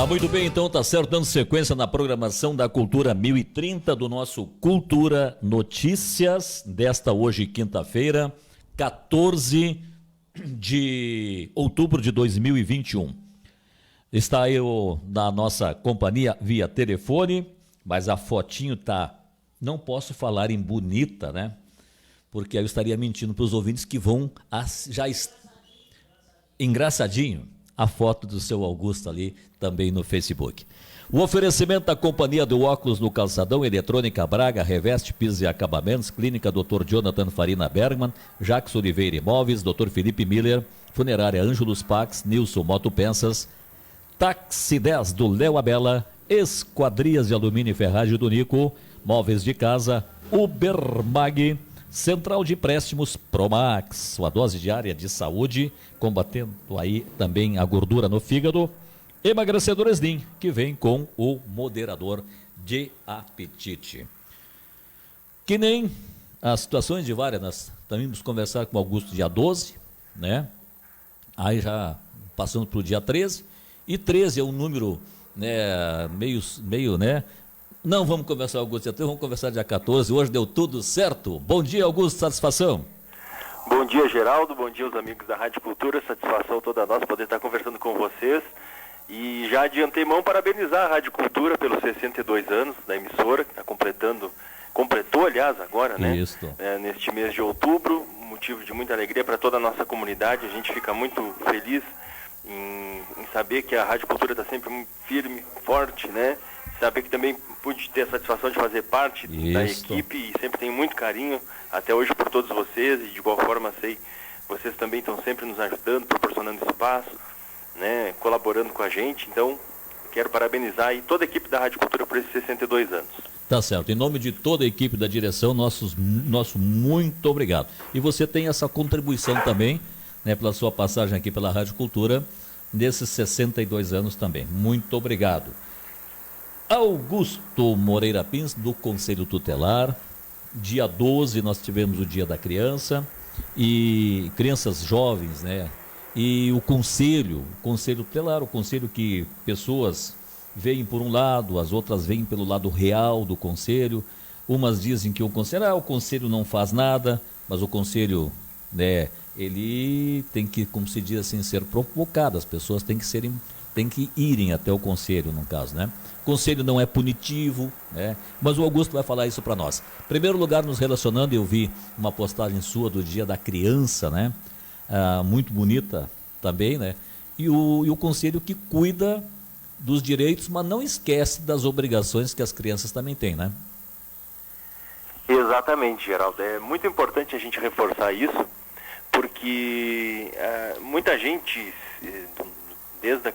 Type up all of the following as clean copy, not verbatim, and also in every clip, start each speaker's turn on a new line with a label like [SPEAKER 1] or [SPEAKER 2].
[SPEAKER 1] Muito bem, então tá certo, dando sequência na programação da Cultura 1030 do nosso Cultura Notícias, desta hoje, quinta-feira, 14 de outubro de 2021. Está aí na nossa companhia via telefone, mas a fotinho tá, não posso falar em bonita, né? Porque aí eu estaria mentindo para os ouvintes que vão já engraçadinho a foto do seu Augusto ali também no Facebook. O oferecimento da Companhia do Óculos no Calçadão, Eletrônica Braga, Reveste, Pisos e Acabamentos, Clínica Dr. Jonathan Farina Bergman, Jacques Oliveira Imóveis, Dr. Felipe Miller, Funerária Ângelos Pax, Nilson Motopensas, Táxi 10 do Léo Abela, Esquadrias de Alumínio e Ferragem do Nico, Móveis de Casa, Ubermag, Central de Empréstimos Promax, sua dose diária de saúde, combatendo aí também a gordura no fígado. Emagrecedor Slim, que vem com o moderador de apetite. Que nem as situações de várias, nós também vamos conversar com o Augusto dia 12, né? Aí já passando para o dia 13, e 13 é um número, né, meio, né? Não vamos conversar, Augusto, vamos conversar dia 14. Hoje deu tudo certo. Bom dia, Augusto, satisfação.
[SPEAKER 2] Bom dia, Geraldo. Bom dia, os amigos da Rádio Cultura. Satisfação toda nossa poder estar conversando com vocês. E já de antemão parabenizar a Rádio Cultura pelos 62 anos da emissora, que está completou, aliás, agora, né?
[SPEAKER 1] Isso.
[SPEAKER 2] Neste mês de outubro, motivo de muita alegria para toda a nossa comunidade. A gente fica muito feliz em saber que a Rádio Cultura está sempre firme, forte, né? Saber que também pude ter a satisfação de fazer parte da equipe e sempre tenho muito carinho até hoje por todos vocês, e de igual forma sei, vocês também estão sempre nos ajudando, proporcionando espaço, né, colaborando com a gente. Então, quero parabenizar aí toda a equipe da Rádio Cultura por esses 62 anos.
[SPEAKER 1] Tá certo. Em nome de toda a equipe da direção, nosso muito obrigado. E você tem essa contribuição também, né, pela sua passagem aqui pela Rádio Cultura, nesses 62 anos também. Muito obrigado. Augusto Moreira Pins, do Conselho Tutelar. Dia 12 nós tivemos o Dia da Criança e crianças jovens, né? E o Conselho Tutelar, o conselho que pessoas veem por um lado, as outras veem pelo lado real do conselho. Umas dizem que o conselho não faz nada, mas o conselho, né, ele tem que, como se diz assim, ser provocado. As pessoas têm que irem até o conselho, no caso, né? O conselho não é punitivo, né? Mas o Augusto vai falar isso para nós. Em primeiro lugar, nos relacionando, eu vi uma postagem sua do Dia da Criança, né? Muito bonita também, né? E o conselho que cuida dos direitos, mas não esquece das obrigações que as crianças também têm, né?
[SPEAKER 2] Exatamente, Geraldo. É muito importante a gente reforçar isso, porque muita gente, desde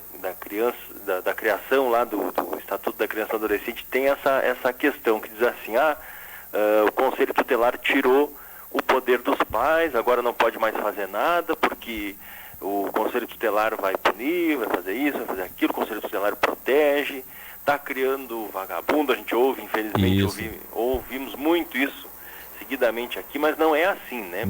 [SPEAKER 2] da criação lá do Estatuto da Criança e do Adolescente, tem essa questão que diz assim, o Conselho Tutelar tirou o poder dos pais, agora não pode mais fazer nada, porque o Conselho Tutelar vai punir, vai fazer isso, vai fazer aquilo, o Conselho Tutelar protege, está criando vagabundo, a gente ouve, infelizmente, ouvimos muito isso seguidamente aqui, mas não é assim, né?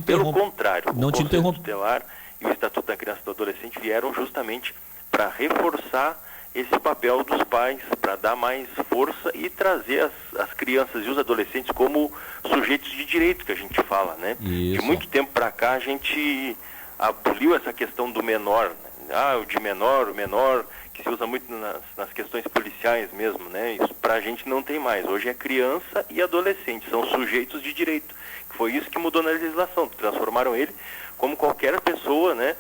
[SPEAKER 2] Pelo contrário, o Conselho Tutelar e o Estatuto da Criança e do Adolescente vieram justamente para reforçar esse papel dos pais, para dar mais força e trazer as crianças e os adolescentes como sujeitos de direito, que a gente fala, né?
[SPEAKER 1] Isso.
[SPEAKER 2] De muito tempo para cá a gente aboliu essa questão do menor, né? O de menor, o menor, que se usa muito nas questões policiais mesmo, né? Isso pra gente não tem mais. Hoje é criança e adolescente, são sujeitos de direito. Foi isso que mudou na legislação, transformaram ele como qualquer pessoa, né?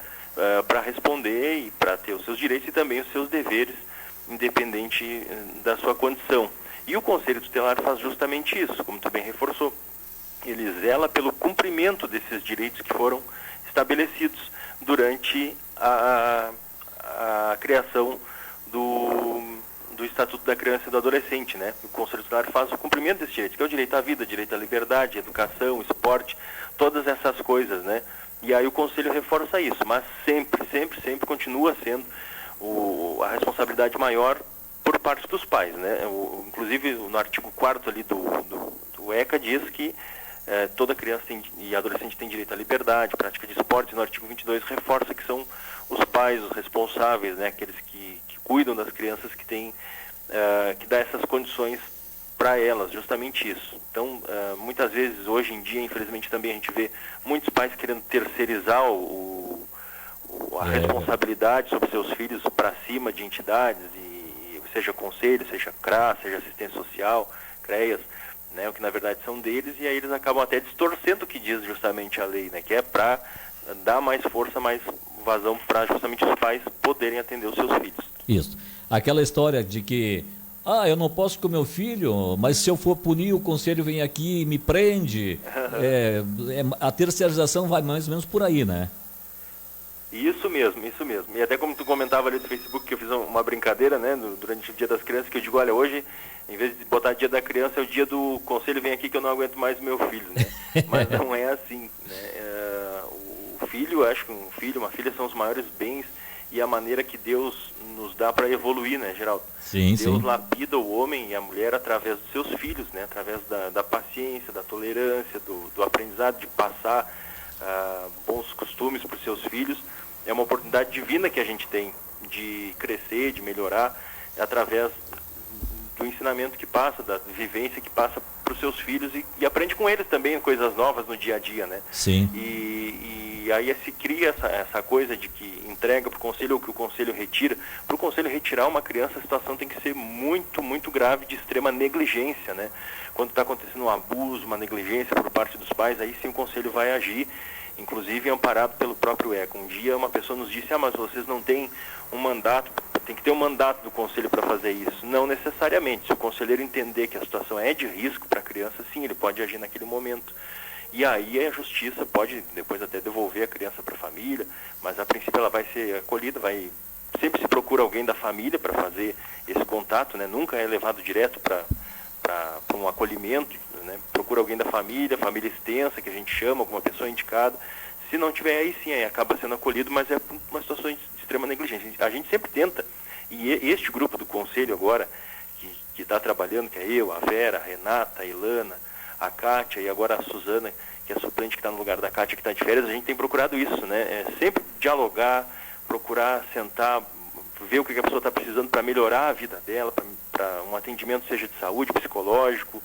[SPEAKER 2] Para responder e para ter os seus direitos e também os seus deveres, independente da sua condição. E o Conselho Tutelar faz justamente isso, como tu bem reforçou. Ele zela pelo cumprimento desses direitos que foram estabelecidos durante a criação do Estatuto da Criança e do Adolescente, né? O Conselho Tutelar faz o cumprimento desses direitos, que é o direito à vida, direito à liberdade, educação, esporte, todas essas coisas, né? E aí o Conselho reforça isso, mas sempre continua sendo a responsabilidade maior por parte dos pais, né? Inclusive no artigo 4º ali do ECA diz que toda criança e adolescente tem direito à liberdade, prática de esportes. No artigo 22 reforça que são os pais, os responsáveis, né, aqueles que cuidam das crianças, que têm, que dá essas condições para elas, justamente isso. Então, muitas vezes, hoje em dia, infelizmente, também a gente vê muitos pais querendo terceirizar a responsabilidade sobre seus filhos para cima de entidades, seja conselho, seja CRA, seja assistência social, CREAS, né, o que na verdade são deles, e aí eles acabam até distorcendo o que diz justamente a lei, né, que é para dar mais força, mais vazão para justamente os pais poderem atender os seus filhos.
[SPEAKER 1] Isso. Aquela história de que, eu não posso com meu filho, mas se eu for punir, o conselho vem aqui e me prende. A terceirização vai mais ou menos por aí, né?
[SPEAKER 2] Isso mesmo, isso mesmo. E até como tu comentava ali no Facebook, que eu fiz uma brincadeira, né, durante o Dia das Crianças, que eu digo, olha, hoje, em vez de botar Dia da Criança, é o dia do conselho, vem aqui que eu não aguento mais o meu filho, né? Mas não é assim, né? O filho, acho que um filho, uma filha são os maiores bens e a maneira que Deus nos dá para evoluir, né, Geraldo?
[SPEAKER 1] Sim,
[SPEAKER 2] Deus lapida o homem e a mulher através dos seus filhos, né? Através da paciência, da tolerância, do aprendizado, de passar bons costumes para os seus filhos. É uma oportunidade divina que a gente tem de crescer, de melhorar, através do ensinamento que passa, da vivência que passa para os seus filhos e aprende com eles também coisas novas no dia a dia, né?
[SPEAKER 1] Sim.
[SPEAKER 2] E aí se cria essa coisa de que entrega para o conselho ou que o conselho retira. Para o conselho retirar uma criança, a situação tem que ser muito, muito grave, de extrema negligência, né? Quando está acontecendo um abuso, uma negligência por parte dos pais, aí sim o conselho vai agir, inclusive amparado pelo próprio ECA. Um dia uma pessoa nos disse, mas vocês não têm um mandato, tem que ter um mandato do conselho para fazer isso. Não necessariamente. Se o conselheiro entender que a situação é de risco para a criança, sim, ele pode agir naquele momento. E aí a justiça pode depois até devolver a criança para a família, mas a princípio ela vai ser acolhida, sempre se procura alguém da família para fazer esse contato, né? Nunca é levado direto para um acolhimento, né? Procura alguém da família extensa, que a gente chama, alguma pessoa indicada. Se não tiver, aí sim, aí acaba sendo acolhido, mas é uma situação de extrema negligência. A gente sempre tenta, e este grupo do conselho agora, que está trabalhando, que é eu, a Vera, a Renata, a Ilana, a Kátia e agora a Suzana, que é a suplente que está no lugar da Kátia, que está de férias, a gente tem procurado isso, né? Sempre dialogar, procurar sentar, ver o que a pessoa está precisando para melhorar a vida dela, para um atendimento seja de saúde, psicológico,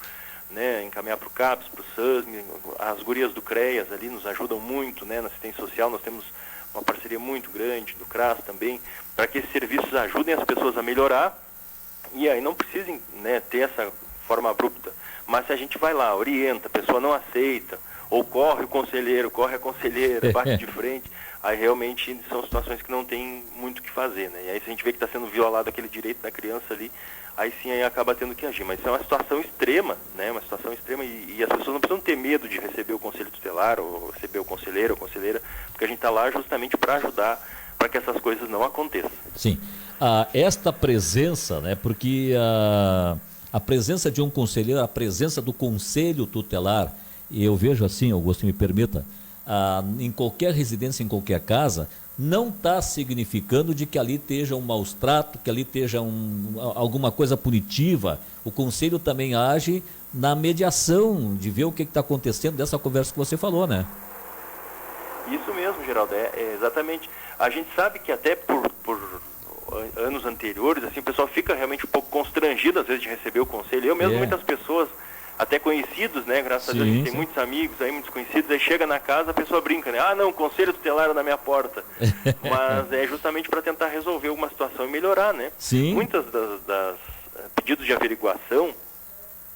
[SPEAKER 2] né? Encaminhar para o CAPS, para o SASM, as gurias do CREAS ali nos ajudam muito, né? Na assistência social nós temos uma parceria muito grande, do CRAS também, para que esses serviços ajudem as pessoas a melhorar e aí não precisem, né, ter essa forma abrupta. Mas se a gente vai lá, orienta, a pessoa não aceita, ou corre o conselheiro, corre a conselheira, bate de frente, aí realmente são situações que não tem muito o que fazer, né? E aí se a gente vê que está sendo violado aquele direito da criança ali, aí sim aí acaba tendo que agir. Mas isso é uma situação extrema, né? Uma situação extrema e as pessoas não precisam ter medo de receber o conselho tutelar, ou receber o conselheiro ou conselheira, porque a gente está lá justamente para ajudar, para que essas coisas não aconteçam.
[SPEAKER 1] Sim. Esta presença, né? Porque a presença de um conselheiro, a presença do conselho tutelar, e eu vejo assim, Augusto, me permita, em qualquer residência, em qualquer casa, não está significando de que ali esteja um maus trato, que ali esteja alguma coisa punitiva. O conselho também age na mediação, de ver o que está acontecendo dessa conversa que você falou, né?
[SPEAKER 2] Isso mesmo, Geraldo, exatamente. A gente sabe que até por anos anteriores, assim, o pessoal fica realmente um pouco constrangido às vezes de receber o conselho. Eu mesmo, muitas pessoas, até conhecidos, né, graças a Deus a gente tem muitos amigos aí, muitos conhecidos, aí chega na casa, a pessoa brinca, né, não, conselho tutelar na minha porta. Mas é justamente para tentar resolver alguma situação e melhorar, né?
[SPEAKER 1] Sim.
[SPEAKER 2] Muitas das pedidos de averiguação,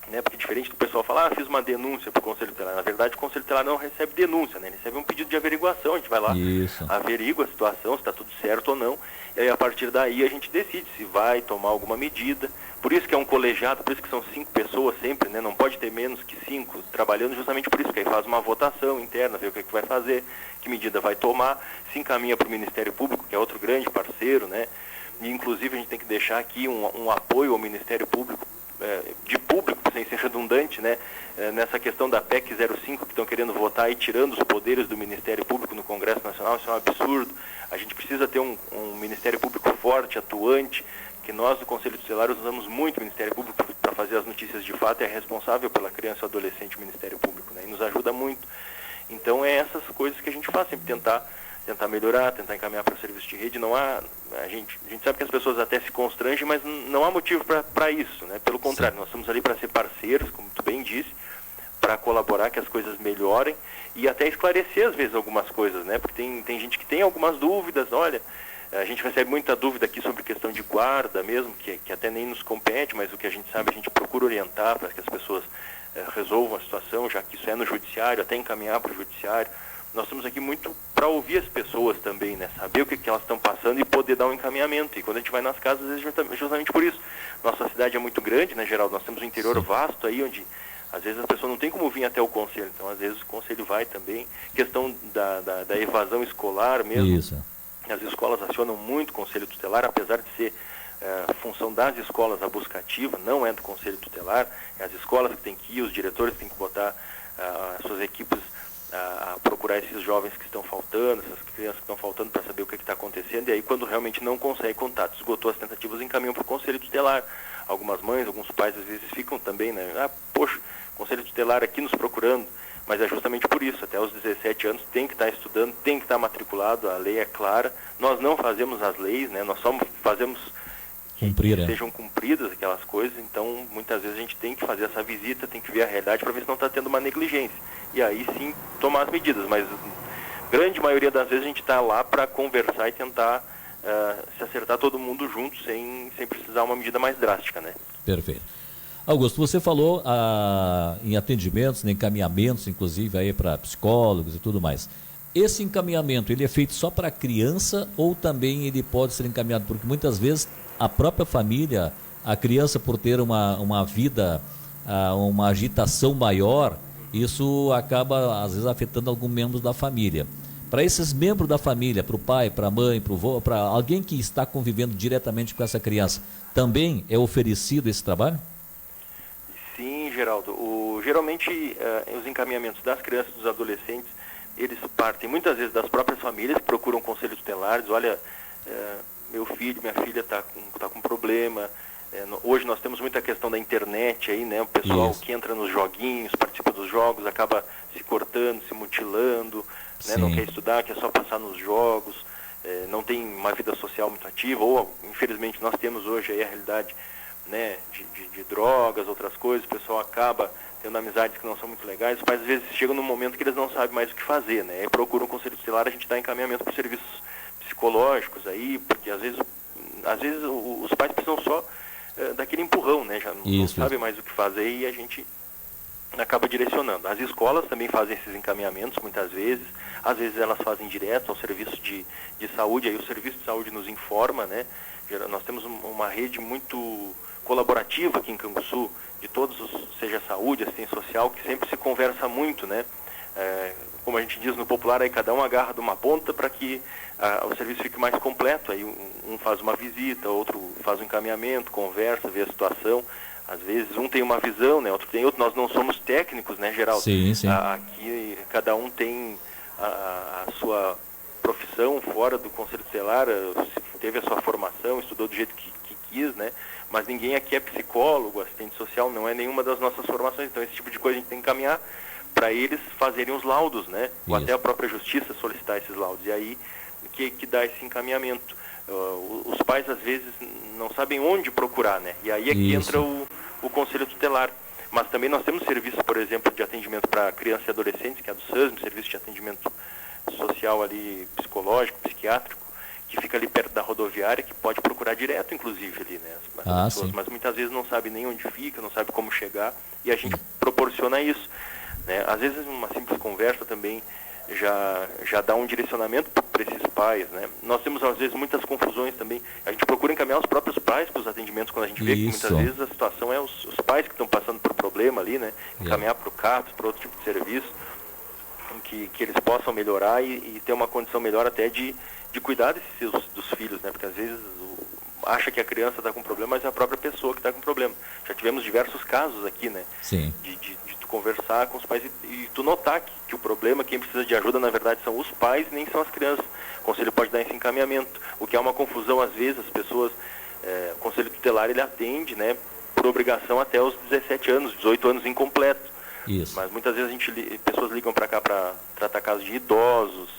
[SPEAKER 2] né, porque diferente do pessoal falar, fiz uma denúncia para o Conselho Tutelar. Na verdade, o Conselho Tutelar não recebe denúncia, né? Ele recebe um pedido de averiguação. A gente vai lá, averigua a situação, se está tudo certo ou não. E aí, a partir daí, a gente decide se vai tomar alguma medida. Por isso que é um colegiado, por isso que são 5 pessoas sempre, né? Não pode ter menos que 5 trabalhando, justamente por isso que aí faz uma votação interna, vê o que vai fazer, que medida vai tomar, se encaminha para o Ministério Público, que é outro grande parceiro, né? E, inclusive, a gente tem que deixar aqui um apoio ao Ministério Público, de público, sem ser redundante, né, nessa questão da PEC 05, que estão querendo votar e tirando os poderes do Ministério Público no Congresso Nacional. Isso é um absurdo. A gente precisa ter um Ministério Público forte, atuante, que nós do Conselho Tutelar usamos muito o Ministério Público para fazer as notícias de fato, é responsável pela criança e adolescente o Ministério Público, né, e nos ajuda muito. Então é essas coisas que a gente faz, sempre tentar tentar melhorar, tentar encaminhar para o serviço de rede. Não há, a gente sabe que as pessoas até se constrangem, mas não há motivo para isso, né? Pelo contrário, nós estamos ali para ser parceiros, como tu bem disse, para colaborar que as coisas melhorem e até esclarecer às vezes algumas coisas, né? Porque tem gente que tem algumas dúvidas. Olha, a gente recebe muita dúvida aqui sobre questão de guarda mesmo, que até nem nos compete, mas o que a gente sabe a gente procura orientar para que as pessoas resolvam a situação, já que isso é no judiciário, até encaminhar para o judiciário. Nós estamos aqui muito para ouvir as pessoas também, né? Saber o que elas estão passando e poder dar um encaminhamento. E quando a gente vai nas casas, às vezes justamente por isso. Nossa cidade é muito grande, né, Geraldo? Nós temos um interior vasto aí, onde às vezes a pessoa não tem como vir até o conselho. Então, às vezes o conselho vai também. Questão da evasão escolar mesmo.
[SPEAKER 1] Isso.
[SPEAKER 2] As escolas acionam muito o conselho tutelar, apesar de ser função das escolas a busca ativa, não é do conselho tutelar. É as escolas que têm que ir, os diretores têm que botar as suas equipes a procurar esses jovens que estão faltando, essas crianças que estão faltando, para saber o que está acontecendo. E aí, quando realmente não consegue contato, esgotou as tentativas, encaminham para o conselho tutelar. Algumas mães, alguns pais, às vezes ficam também, né? Poxa, conselho tutelar aqui nos procurando. Mas é justamente por isso, até os 17 anos tem que estar estudando, tem que estar matriculado, a lei é clara. Nós não fazemos as leis, né? Nós só fazemos que sejam cumpridas aquelas coisas. Então, muitas vezes a gente tem que fazer essa visita, tem que ver a realidade para ver se não está tendo uma negligência. E aí sim tomar as medidas, mas grande maioria das vezes a gente está lá para conversar e tentar se acertar todo mundo junto sem precisar uma medida mais drástica, né?
[SPEAKER 1] Perfeito. Augusto, você falou em atendimentos, em encaminhamentos, inclusive aí para psicólogos e tudo mais. Esse encaminhamento, ele é feito só para a criança ou também ele pode ser encaminhado? Porque muitas vezes a própria família, a criança por ter uma vida, uma agitação maior, isso acaba às vezes afetando algum membro da família. Para esses membros da família, para o pai, para a mãe, para o avô, para alguém que está convivendo diretamente com essa criança, também é oferecido esse trabalho?
[SPEAKER 2] Sim, Geraldo. Geralmente, os encaminhamentos das crianças e dos adolescentes, eles partem muitas vezes das próprias famílias que procuram conselhos tutelares. Olha, meu filho, minha filha está com problema. Hoje nós temos muita questão da internet aí, né? O pessoal que entra nos joguinhos, participa dos jogos, acaba se cortando, se mutilando, né? Não quer estudar, quer só passar nos jogos, não tem uma vida social muito ativa, ou infelizmente nós temos hoje aí a realidade, né, de drogas, outras coisas. O pessoal acaba tendo amizades que não são muito legais. Os pais às vezes chegam num momento que eles não sabem mais o que fazer, né? Aí procuram um conselho tutelar, a gente dá encaminhamento para serviços psicológicos aí, porque às vezes os pais precisam só daquele empurrão, né? Já não sabem mais o que fazer e a gente acaba direcionando. As escolas também fazem esses encaminhamentos muitas vezes, às vezes elas fazem direto ao serviço de saúde, aí o serviço de saúde nos informa, né? Nós temos uma rede muito colaborativa aqui em Canguçu, de todos seja saúde, assistência social, que sempre se conversa muito, né? Como a gente diz no popular, aí cada um agarra de uma ponta para que o serviço fique mais completo. Aí um faz uma visita, outro faz um encaminhamento, conversa, vê a situação. Às vezes um tem uma visão, né? Outro tem outra. Nós não somos técnicos, né, Geraldo?
[SPEAKER 1] Sim.
[SPEAKER 2] Aqui cada um tem a sua profissão fora do conselho tutelar, teve a sua formação, estudou do jeito que quis, né? Mas ninguém aqui é psicólogo, assistente social, não é nenhuma das nossas formações. Então esse tipo de coisa a gente tem que encaminhar para eles fazerem os laudos, né? Ou até a própria justiça solicitar esses laudos. E aí que dá esse encaminhamento. Os pais às vezes não sabem onde procurar, né? E aí é que entra o conselho tutelar. Mas também nós temos serviço, por exemplo, de atendimento para crianças e adolescentes, que é do SASM, serviço de atendimento social ali, psicológico, psiquiátrico, que fica ali perto da rodoviária, que pode procurar direto, inclusive, ali, né? As pessoas, mas muitas vezes não sabe nem onde fica, não sabe como chegar, e a gente proporciona isso, né? Às vezes uma simples conversa também já dá um direcionamento para esses pais, né? Nós temos às vezes muitas confusões também. A gente procura encaminhar os próprios pais para os atendimentos quando a gente vê que muitas vezes a situação é os pais que estão passando por problema ali, né? Encaminhar para o CAPS, para outro tipo de serviço, que eles possam melhorar e ter uma condição melhor até de cuidar dos filhos, né? Porque às vezes acha que a criança está com problema, mas é a própria pessoa que está com problema. Já tivemos diversos casos aqui, né?
[SPEAKER 1] Sim.
[SPEAKER 2] De tu conversar com os pais e tu notar que o problema, quem precisa de ajuda, na verdade, são os pais, nem são as crianças. O conselho pode dar esse encaminhamento. O que é uma confusão, às vezes, as pessoas... o conselho tutelar, ele atende, né? Por obrigação até os 17 anos, 18 anos incompleto.
[SPEAKER 1] Isso.
[SPEAKER 2] Mas muitas vezes pessoas ligam para cá para tratar casos de idosos,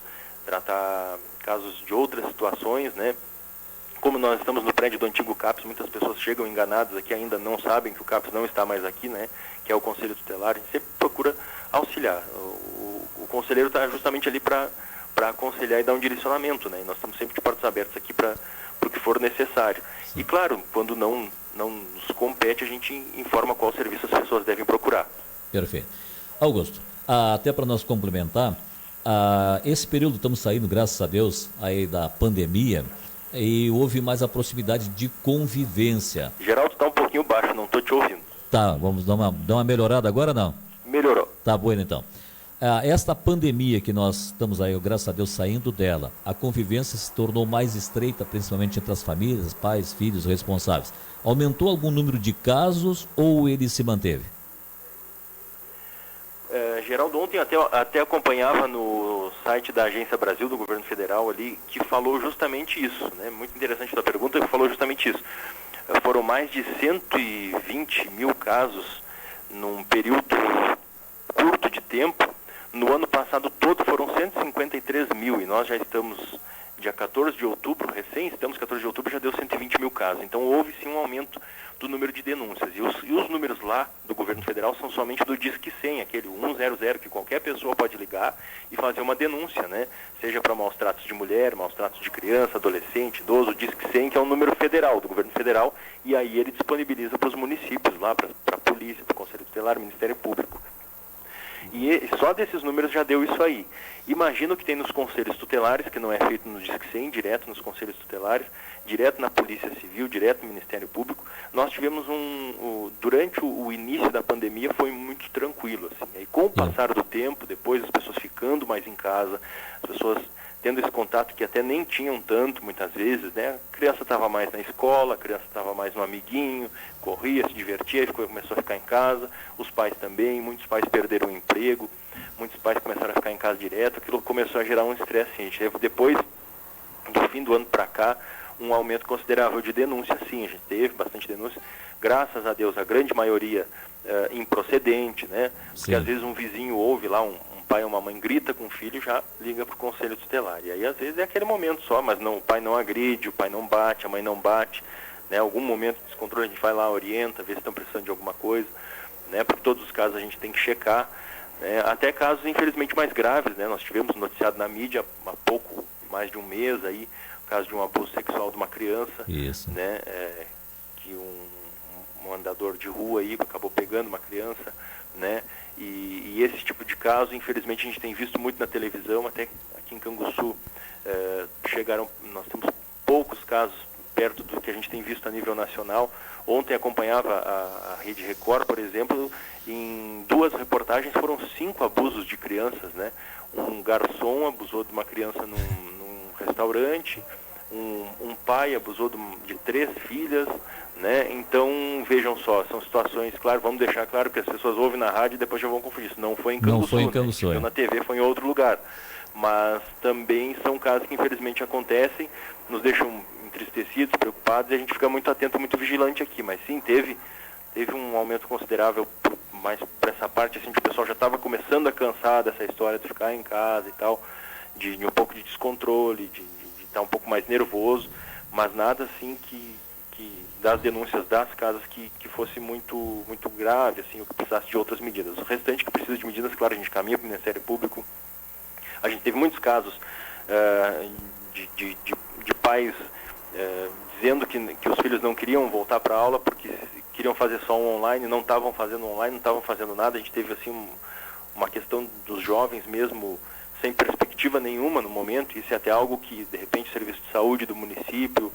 [SPEAKER 2] tratar casos de outras situações, né? Como nós estamos no prédio do antigo CAPS, muitas pessoas chegam enganadas aqui, ainda não sabem que o CAPS não está mais aqui, né? Que é o Conselho Tutelar. A gente sempre procura auxiliar. O conselheiro está justamente ali para aconselhar e dar um direcionamento, né? E nós estamos sempre de portas abertas aqui para o que for necessário. Sim. E claro, quando não nos compete, a gente informa qual serviço as pessoas devem procurar.
[SPEAKER 1] Perfeito. Augusto, até para nós complementar, esse período estamos saindo, graças a Deus, aí da pandemia, e houve mais a proximidade de convivência.
[SPEAKER 2] Geraldo, está um pouquinho baixo, não estou te ouvindo.
[SPEAKER 1] Tá, vamos dar uma melhorada agora, não?
[SPEAKER 2] Melhorou.
[SPEAKER 1] Tá bom, então. Esta pandemia que nós estamos aí, graças a Deus, saindo dela, a convivência se tornou mais estreita, principalmente entre as famílias, pais, filhos, responsáveis. Aumentou algum número de casos ou ele se manteve?
[SPEAKER 2] Geraldo, ontem até acompanhava no site da Agência Brasil, do Governo Federal ali, que falou justamente isso, né? Muito interessante a sua pergunta, que falou justamente isso. Foram mais de 120 mil casos num período curto de tempo. No ano passado todo foram 153 mil e nós já estamos dia 14 de outubro, estamos 14 de outubro, já deu 120 mil casos. Então houve sim um aumento do número de denúncias. E os números lá do governo federal são somente do Disque 100, aquele 100, que qualquer pessoa pode ligar e fazer uma denúncia, né? Seja para maus tratos de mulher, maus tratos de criança, adolescente, idoso, o Disque 100, que é um número federal, do governo federal, e aí ele disponibiliza para os municípios lá, para a polícia, para o Conselho Tutelar, Ministério Público. E só desses números já deu isso aí. Imagino que tem nos conselhos tutelares, que não é feito no Disque 100, direto nos conselhos tutelares, direto na Polícia Civil, direto no Ministério Público. Nós tivemos durante o início da pandemia foi muito tranquilo, assim. E com o passar do tempo, depois as pessoas ficando mais em casa, as pessoas tendo esse contato que até nem tinham tanto, muitas vezes, né? A criança estava mais na escola, a criança estava mais no amiguinho, corria, se divertia, começou a ficar em casa, os pais também, muitos pais perderam o emprego, muitos pais começaram a ficar em casa direto, aquilo começou a gerar um estresse, assim. A gente teve, depois do fim do ano para cá, um aumento considerável de denúncia, sim, a gente teve bastante denúncia, graças a Deus, a grande maioria improcedente, né? Porque
[SPEAKER 1] sim.
[SPEAKER 2] Às vezes um vizinho ouve lá, um pai ou uma mãe grita com o filho, já liga para o Conselho Tutelar. E aí, às vezes, é aquele momento só, mas não, o pai não agride, o pai não bate, a mãe não bate, né? Algum momento de descontrole, a gente vai lá, orienta, vê se estão precisando de alguma coisa, né? Porque todos os casos a gente tem que checar, né? Até casos, infelizmente, mais graves, né? Nós tivemos noticiado na mídia há pouco, mais de um mês aí, o caso de um abuso sexual de uma criança,
[SPEAKER 1] isso,
[SPEAKER 2] né? Que um andador de rua aí acabou pegando uma criança, né? E esse tipo de caso, infelizmente, a gente tem visto muito na televisão, até aqui em Canguçu nós temos poucos casos perto do que a gente tem visto a nível nacional. Ontem acompanhava a Rede Record, por exemplo, em 2 reportagens foram 5 abusos de crianças, né? Um garçom abusou de uma criança num restaurante, um pai abusou de 3 filhas, né? Então, vejam só, são situações, claro, vamos deixar claro que as pessoas ouvem na rádio e depois já vão confundir. Isso não foi em Canguçu,
[SPEAKER 1] não foi em Canguçu,
[SPEAKER 2] né? Na TV, foi em outro lugar. Mas também são casos que infelizmente acontecem, nos deixam entristecidos, preocupados, e a gente fica muito atento, muito vigilante aqui. Mas sim, teve um aumento considerável, mais para essa parte, assim, que o pessoal já estava começando a cansar dessa história de ficar em casa e tal, de um pouco de descontrole, de estar um pouco mais nervoso, mas nada assim que das denúncias das casas que fosse muito, muito grave, assim, ou que precisasse de outras medidas. O restante que precisa de medidas, claro, a gente caminha para o Ministério Público. A gente teve muitos casos de pais dizendo que os filhos não queriam voltar para a aula porque queriam fazer só um online, não estavam fazendo online, não estavam fazendo nada. A gente teve assim uma questão dos jovens mesmo sem perspectiva nenhuma no momento. Isso é até algo que, de repente, o Serviço de Saúde do município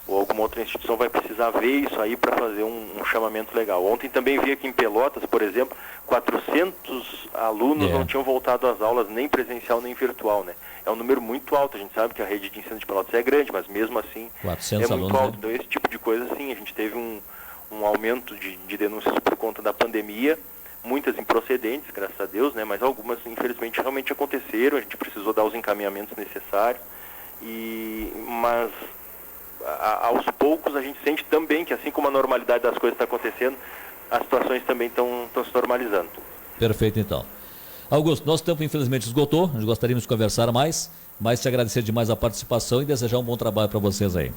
[SPEAKER 2] ou alguma outra instituição vai precisar ver isso aí para fazer um chamamento legal. Ontem também vi aqui em Pelotas, por exemplo, 400 alunos não tinham voltado às aulas nem presencial nem virtual, né? É um número muito alto, a gente sabe que a rede de ensino de Pelotas é grande, mas mesmo assim
[SPEAKER 1] 400
[SPEAKER 2] é muito
[SPEAKER 1] alunos,
[SPEAKER 2] alto.
[SPEAKER 1] né?
[SPEAKER 2] Então esse tipo de coisa, sim, a gente teve um aumento de denúncias por conta da pandemia, muitas improcedentes, graças a Deus, né? Mas algumas, infelizmente, realmente aconteceram, a gente precisou dar os encaminhamentos necessários, mas aos poucos a gente sente também que, assim como a normalidade das coisas está acontecendo, as situações também estão se normalizando.
[SPEAKER 1] Perfeito, então. Augusto, nosso tempo infelizmente esgotou, nós gostaríamos de conversar mais, Mas te agradecer demais a participação e desejar um bom trabalho para vocês aí.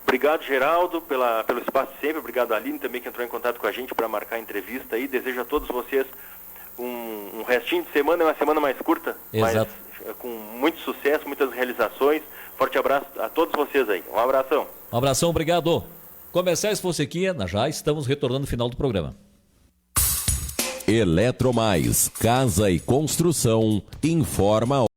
[SPEAKER 2] Obrigado, Geraldo, pelo espaço sempre. Obrigado, Aline, também que entrou em contato com a gente para marcar a entrevista aí. Desejo a todos vocês um restinho de semana, uma semana mais curta,
[SPEAKER 1] Exato.
[SPEAKER 2] Mas com muito sucesso, muitas realizações. Forte abraço a todos vocês aí. Um abração.
[SPEAKER 1] Um abração, obrigado. Comerciais Fonsequinha, já estamos retornando no final do programa.
[SPEAKER 3] Eletromais, Casa e Construção, informa